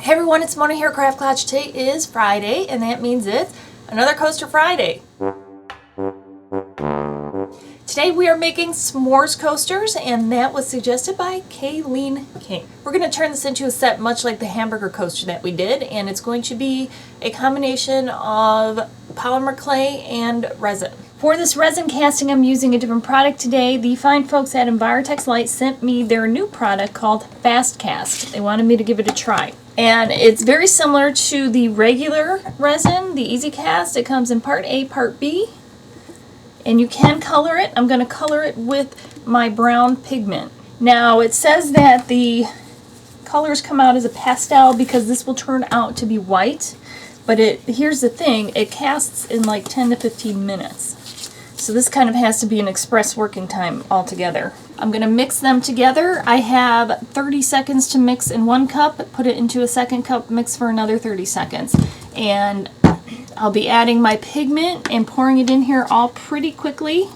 Hey everyone, it's Mona here, Craft Klatch. Today is Friday, and that means it's another Coaster Friday. Today we are making s'mores coasters, and that was suggested by Kayleen King. We're going to turn this into a set much like the hamburger coaster that we did, and it's going to be a combination of polymer clay and resin. For this resin casting, I'm using a different product today. The fine folks at Envirotex Lite sent me their new product called Fast Cast. They wanted me to give it a try. And it's very similar to the regular resin, the Easy Cast. It comes in part A, part B. And you can color it. I'm going to color it with my brown pigment. Now it says that the colors come out as a pastel because this will turn out to be white. But here's the thing, it casts in like 10 to 15 minutes. So this kind of has to be an express working time altogether. I'm going to mix them together. I have 30 seconds to mix in one cup, put it into a second cup, mix for another 30 seconds. And I'll be adding my pigment and pouring it in here all pretty quickly.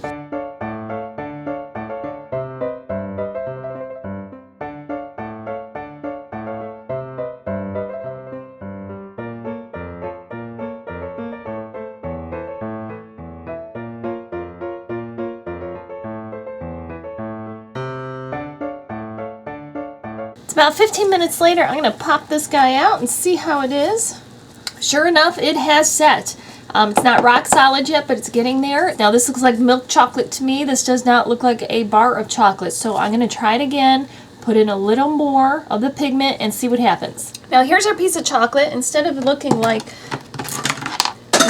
It's about 15 minutes later. I'm going to pop this guy out and see how it is. Sure enough, it has set. It's not rock solid yet, but it's getting there. Now this looks like milk chocolate to me. This does not look like a bar of chocolate. So I'm going to try it again, put in a little more of the pigment and see what happens. Now here's our piece of chocolate. Instead of looking like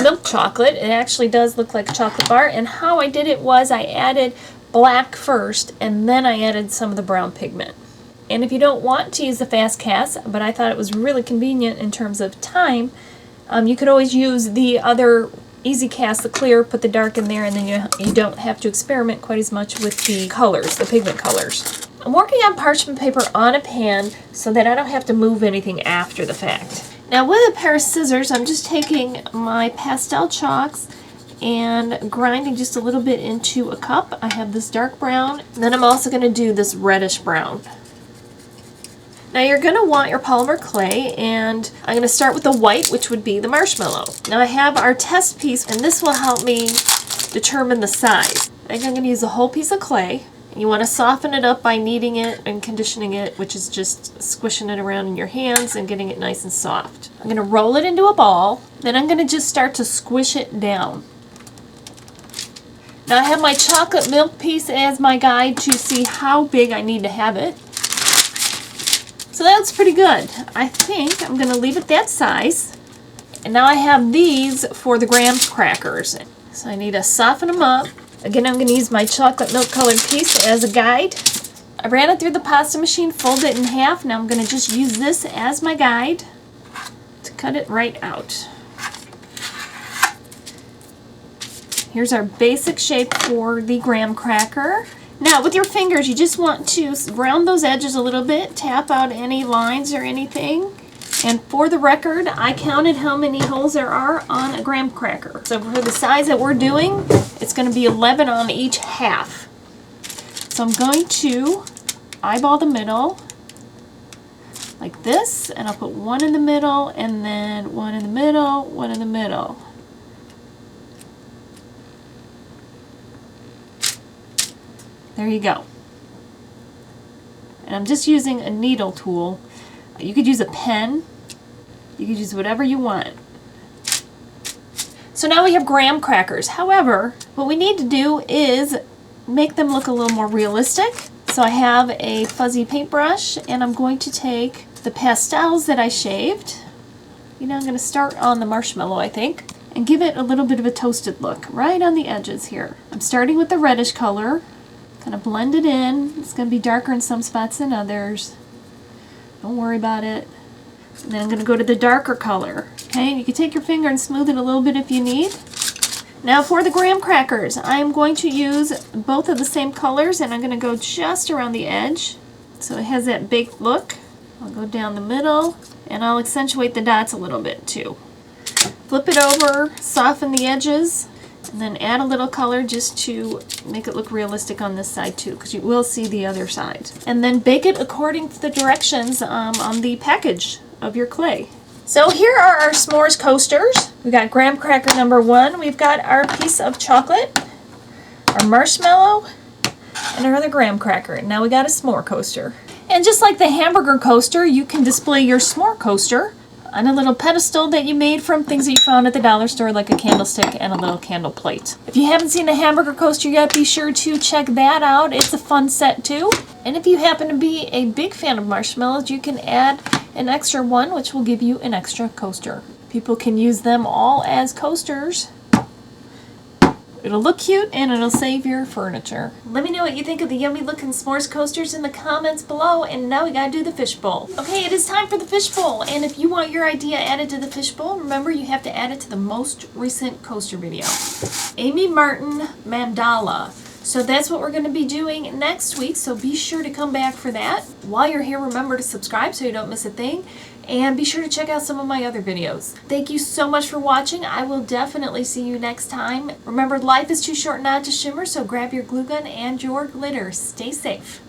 milk chocolate, it actually does look like a chocolate bar. And how I did it was I added black first and then I added some of the brown pigment. And if you don't want to use the fast cast, but I thought it was really convenient in terms of time, you could always use the other easy cast, the clear, put the dark in there, and then you don't have to experiment quite as much with the colors, the pigment colors. I'm working on parchment paper on a pan so that I don't have to move anything after the fact. Now with a pair of scissors, I'm just taking my pastel chalks and grinding just a little bit into a cup. I have this dark brown, and then I'm also going to do this reddish brown. Now you're going to want your polymer clay, and I'm going to start with the white, which would be the marshmallow. Now I have our test piece, and this will help me determine the size. I think I'm going to use a whole piece of clay. You want to soften it up by kneading it and conditioning it, which is just squishing it around in your hands and getting it nice and soft. I'm going to roll it into a ball, then I'm going to just start to squish it down. Now I have my chocolate milk piece as my guide to see how big I need to have it. So that's pretty good. I think I'm going to leave it that size. And now I have these for the graham crackers. So I need to soften them up. Again, I'm going to use my chocolate milk colored piece as a guide. I ran it through the pasta machine, folded it in half. Now I'm going to just use this as my guide to cut it right out. Here's our basic shape for the graham cracker. Now with your fingers, you just want to round those edges a little bit, tap out any lines or anything. And for the record, I counted how many holes there are on a graham cracker. So for the size that we're doing, it's going to be 11 on each half. So I'm going to eyeball the middle like this, and I'll put one in the middle, and then one in the middle, one in the middle. There you go. And I'm just using a needle tool. You could use a pen. You could use whatever you want. So now we have graham crackers. However, what we need to do is make them look a little more realistic. So I have a fuzzy paintbrush, and I'm going to take the pastels that I shaved. I'm going to start on the marshmallow, I think, and give it a little bit of a toasted look right on the edges here. I'm starting with the reddish color. Kind of blend it in. It's going to be darker in some spots than others. Don't worry about it. And then I'm going to go to the darker color. Okay, and you can take your finger and smooth it a little bit if you need. Now for the graham crackers, I'm going to use both of the same colors, and I'm going to go just around the edge so it has that baked look. I'll go down the middle, and I'll accentuate the dots a little bit too. Flip it over, soften the edges, and then add a little color just to make it look realistic on this side too, because you will see the other side. And then bake it according to the directions on the package of your clay. So here are our s'mores coasters. We got graham cracker number 1. We've got our piece of chocolate, our marshmallow, and our other graham cracker. And now we got a s'more coaster. And just like the hamburger coaster, you can display your s'more coaster on a little pedestal that you made from things that you found at the dollar store, like a candlestick and a little candle plate. If you haven't seen the hamburger coaster yet, be sure to check that out. It's a fun set too. And if you happen to be a big fan of marshmallows, you can add an extra one, which will give you an extra coaster. People can use them all as coasters. It'll look cute and it'll save your furniture. Let me know what you think of the yummy looking s'mores coasters in the comments below. And now we gotta do the fishbowl. Okay, it is time for the fishbowl. And if you want your idea added to the fishbowl, remember you have to add it to the most recent coaster video. Amy Martin Mandala. So that's what we're going to be doing next week, so be sure to come back for that. While you're here, remember to subscribe so you don't miss a thing, and be sure to check out some of my other videos. Thank you so much for watching. I will definitely see you next time. Remember, life is too short not to shimmer, so grab your glue gun and your glitter. Stay safe.